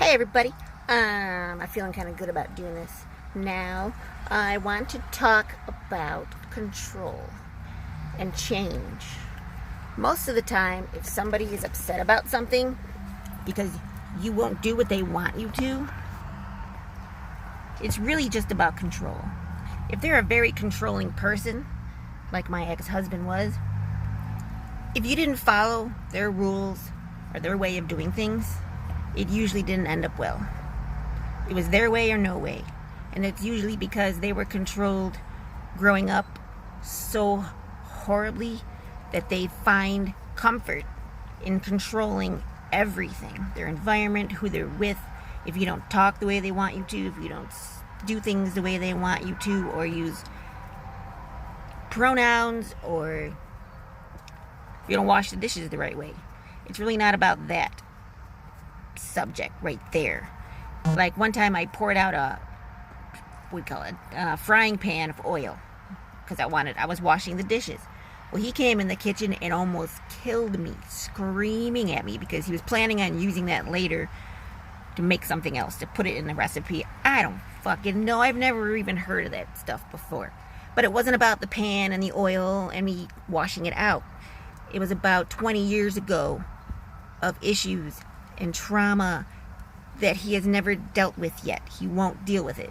Hey everybody, I'm feeling kind of good about doing this now. I want to talk about control and change. Most of the time, if somebody is upset about something because you won't do what they want you to, it's really just about control. If they're a very controlling person, like my ex-husband was, if you didn't follow their rules or their way of doing things, it usually didn't end up well. It was their way or no way. And it's usually because they were controlled growing up so horribly that they find comfort in controlling everything. Their environment, who they're with. If you don't talk the way they want you to, if you don't do things the way they want you to, or use pronouns, or if you don't wash the dishes the right way. It's really not about that subject right there. Like one time I poured out a frying pan of oil because I was washing the dishes. Well, he came in the kitchen and almost killed me, screaming at me because he was planning on using that later to make something else, to put it in the recipe. I don't fucking know. I've never even heard of that stuff before. But it wasn't about the pan and the oil and me washing it out. It was about 20 years ago of issues and trauma that he has never dealt with yet. He won't deal with it.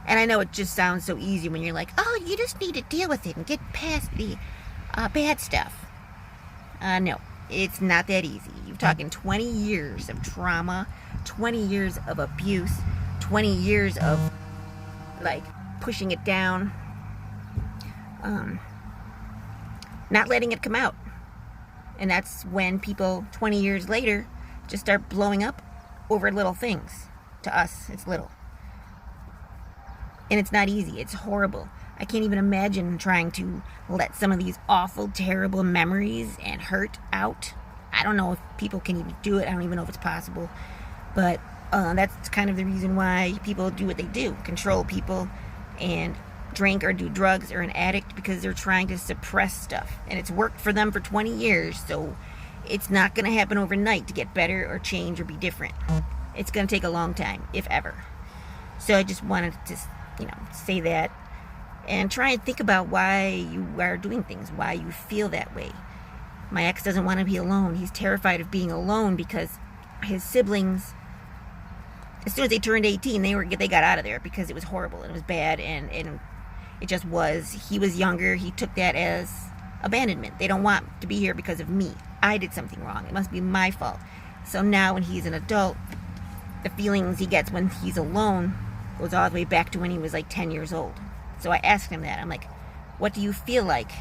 And I know it just sounds so easy when you're like, oh, you just need to deal with it and get past the bad stuff. No, it's not that easy. You're talking 20 years of trauma, 20 years of abuse, 20 years of like pushing it down, not letting it come out. And that's when people 20 years later just start blowing up over little things. To us, it's little. And it's not easy. It's horrible. I can't even imagine trying to let some of these awful, terrible memories and hurt out. I don't know if people can even do it. I don't even know if it's possible. But that's kind of the reason why people do what they do. Control people and drink or do drugs or an addict, because they're trying to suppress stuff. And it's worked for them for 20 years. So it's not going to happen overnight to get better or change or be different. It's going to take a long time, if ever. So I just wanted to, say that and try and think about why you are doing things, why you feel that way. My ex doesn't want to be alone. He's terrified of being alone because his siblings, as soon as they turned 18, they got out of there because it was horrible and it was bad, and it just was. He was younger. He took that as abandonment. They don't want to be here because of me. I did something wrong. It must be my fault. So now when he's an adult, the feelings he gets when he's alone goes all the way back to when he was like 10 years old. So I asked him that. I'm like, what do you feel like?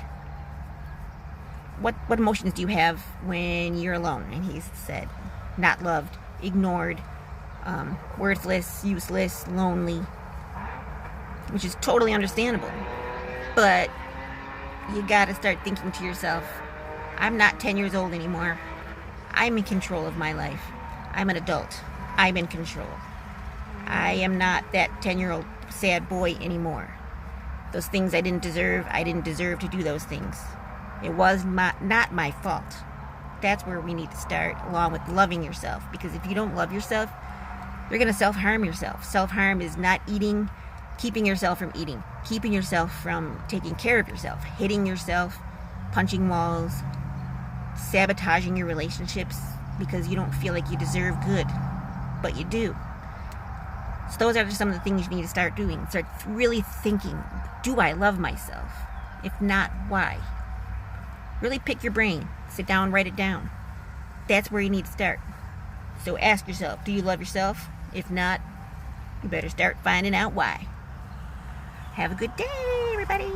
What emotions do you have when you're alone? And he said, not loved, ignored, worthless, useless, lonely, which is totally understandable. But you gotta start thinking to yourself, I'm not 10 years old anymore. I'm in control of my life. I'm an adult. I'm in control. I am not that 10-year-old sad boy anymore. Those things I didn't deserve to do those things. It was not my fault. That's where we need to start, along with loving yourself. Because if you don't love yourself, you're going to self-harm yourself. Self-harm is not eating, keeping yourself from eating, keeping yourself from taking care of yourself, hitting yourself, punching walls, sabotaging your relationships because you don't feel like you deserve good, but you do. So those are just some of the things you need to start doing. Start really thinking, do I love myself? If not, why? Really pick your brain. Sit down, write it down. That's where you need to start. So ask yourself, do you love yourself? If not, you better start finding out why. Have a good day, everybody.